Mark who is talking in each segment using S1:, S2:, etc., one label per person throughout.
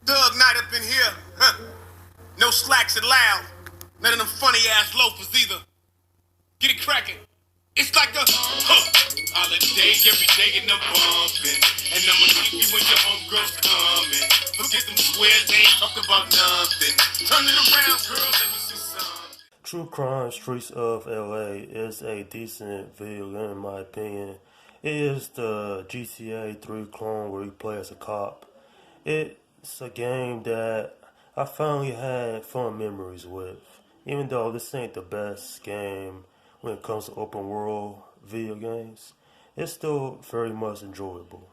S1: Thug night up in here. Huh. No slacks allowed. None of them funny ass loafers either. Get it cracking. It's like a holiday every day and I'm bumping. And I'ma keep you when your homegirls coming. Forget them squares, they ain't talk about nothing. Turn it around, girl, let me see some.
S2: True Crime Streets of LA is a decent video game in my opinion. It is the GTA 3 clone where you play as a cop. It's a game that I finally had fun memories with. Even though this ain't the best game when it comes to open world video games, it's still very much enjoyable.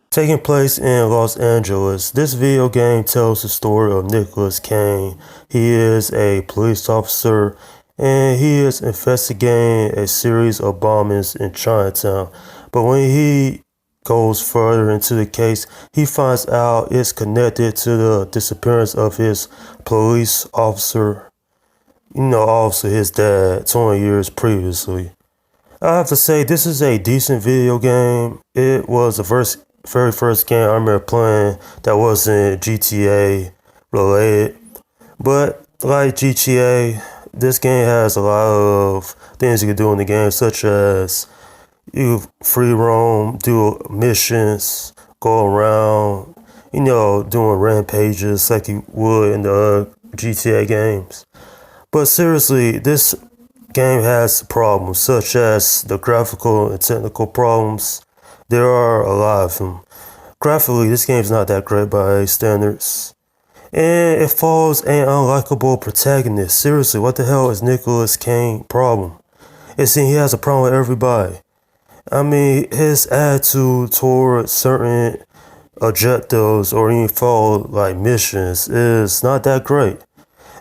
S2: Taking place in Los Angeles, this video game tells the story of Nicolas Cage. He is a police officer and he is investigating a series of bombings in Chinatown. But when he goes further into the case, he finds out it's connected to the disappearance of his police officer, also his dad 20 years previously. I have to say, this is a decent video game. It was the very first game I remember playing that wasn't GTA related. But like GTA, this game has a lot of things you can do in the game, such as you free roam, do missions, go around, doing rampages like you would in the GTA games. But seriously, this game has problems, such as the graphical and technical problems. There are a lot of them. Graphically, this game's not that great by standards. And it follows an unlikable protagonist. Seriously, what the hell is Nicolas Cage's problem? It seems he has a problem with everybody. I mean, his attitude toward certain objectives or even follow like missions is not that great.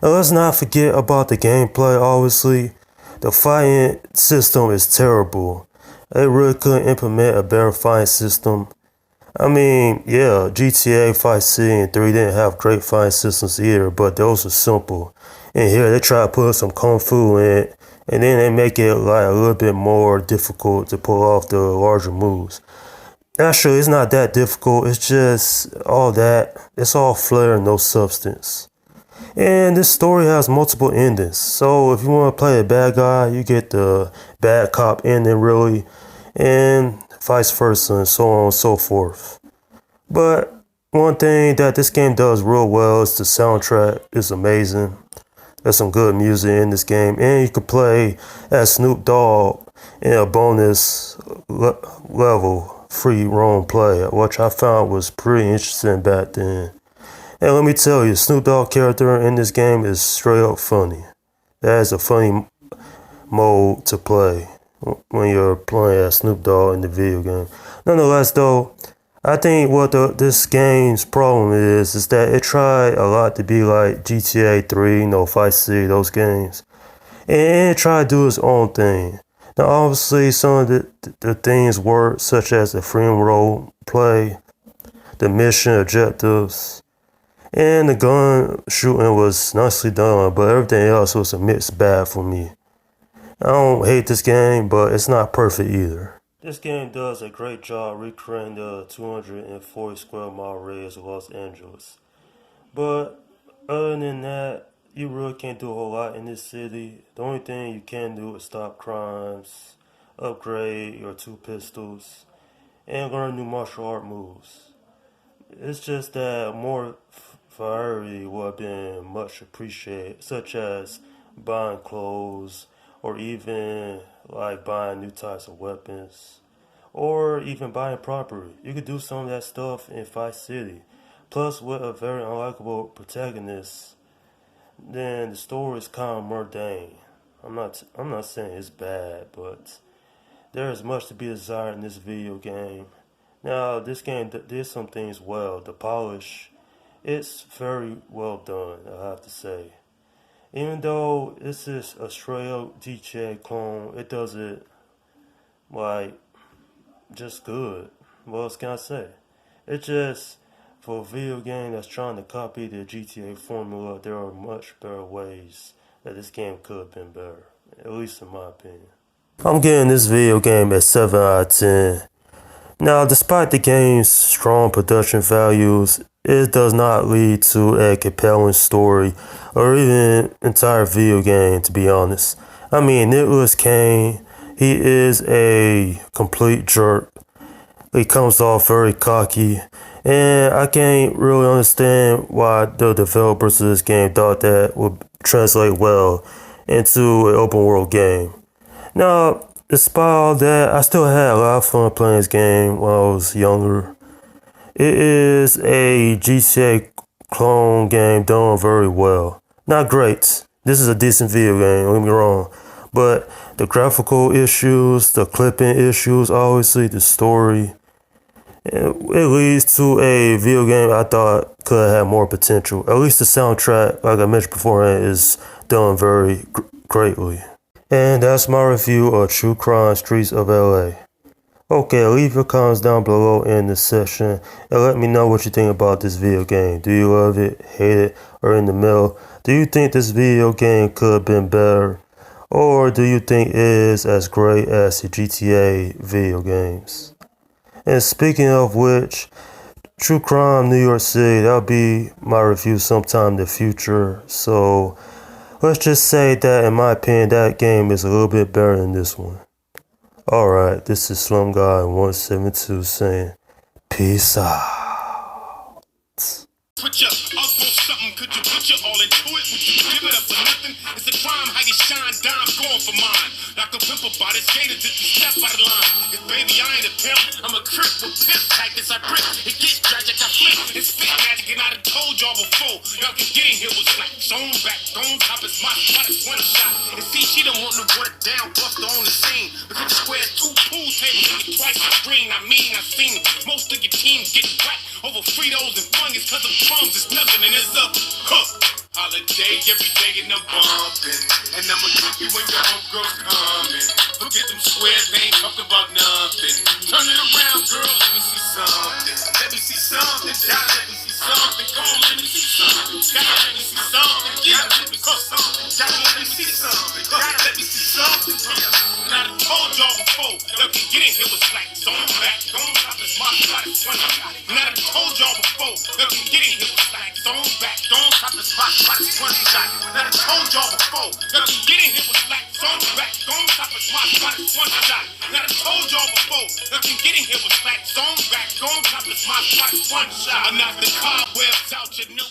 S2: And let's not forget about the gameplay, obviously. The fighting system is terrible. They really couldn't implement a better fighting system. I mean, yeah, GTA, Vice City, and 3 didn't have great fighting systems either, but those are simple. And here they try to put some kung fu in it, and then they make it like a little bit more difficult to pull off the larger moves. Actually, it's not that difficult. It's just all that. It's all flair and no substance. And this story has multiple endings. So if you want to play a bad guy, you get the bad cop ending really, and vice versa, and so on and so forth. But one thing that this game does real well is the soundtrack is amazing. There's some good music in this game, and you can play as Snoop Dogg in a bonus level free roam play, which I found was pretty interesting back then. And let me tell you, Snoop Dogg character in this game is straight up funny. That is a funny mode to play when you're playing as Snoop Dogg in the video game. Nonetheless, though, I think what this game's problem is that it tried a lot to be like GTA 3, Vice City, those games. And it tried to do its own thing. Now, obviously, some of the things work, such as the free role play, the mission objectives, and the gun shooting was nicely done, but everything else was a mixed bag for me. I don't hate this game, but it's not perfect either. This game does a great job recreating the 240 square mile radius of Los Angeles. But other than that, you really can't do a whole lot in this city. The only thing you can do is stop crimes, upgrade your 2 pistols, and learn new martial art moves. It's just that more variety would have been much appreciated, such as buying clothes, or even like buying new types of weapons, or even buying property. You could do some of that stuff in Vice City. Plus, with a very unlikable protagonist, then the story is kind of mundane. I'm not saying it's bad, but there is much to be desired in this video game. Now, this game did some things well. The polish, it's very well done, I have to say. Even though this is a straight up GTA clone, it does it like just good. What else can I say? It's just for a video game that's trying to copy the GTA formula, there are much better ways that this game could have been better, at least in my opinion. I'm giving this video game a 7 out of 10. Now, despite the game's strong production values, it does not lead to a compelling story or even entire video game, to be honest. I mean, Nicolas Cage, he is a complete jerk. He comes off very cocky, and I can't really understand why the developers of this game thought that would translate well into an open world game. Now, despite all that, I still had a lot of fun playing this game when I was younger. It is a GTA clone game done very well. Not great. This is a decent video game, don't get me wrong. But the graphical issues, the clipping issues, obviously the story, it leads to a video game I thought could have more potential. At least the soundtrack, like I mentioned beforehand, is done very greatly. And that's my review of True Crime Streets of LA. Okay, leave your comments down below in the section and let me know what you think about this video game. Do you love it, hate it, or in the middle? Do you think this video game could have been better? Or do you think it is as great as the GTA video games? And speaking of which, True Crime New York City, that'll be my review sometime in the future. So let's just say that, in my opinion, that game is a little bit better than this one. Alright, this is Slum Guy 172 saying, peace out.
S1: Put your up on something, could you put your all into it? Would you give it up for nothing? It's a crime how you shine, dime going for mine. Like a pimp about his gators if you step out of line. Cause baby, I ain't a pimp, I'm a crip with pimp tactics. I grip, it gets tragic, I flip. It's spit magic and I done told y'all before. Y'all can get in here with like zone back, on top, it's my spot, it's one shot. And see, she don't want to work down, Buster on the scene. Because the square's two pool tables, and get twice the screen. I mean, I've seen most of your teams get whacked over Fritos and fungus, cause of crumbs is nothing, and it's a holiday every day in the bumpin'. And I'ma keep you when your homegirls coming. Forget them squares, they ain't talking about nothing. Turn it around, girl, let me see something. Let me see something, God, let me see something. Come on, let me see something. God, let me see something. Yeah, let me see something. God, let me see something. God, let me see something. And I done told y'all before, y'all can get in here with slack. Zone back, zone top, it's my spot, it's one shot. And I done told y'all before, y'all can get in here with slack. Zone back, zone top, it's my spot, it's one shot. And I done told y'all before, y'all can get in here with slack. Zone back, zone top, it's my spot, it's one shot. And I done told y'all before, y'all can get in here with slack. Zone back, zone top, it's my spot, it's one shot. I knocked the cobwebs out your new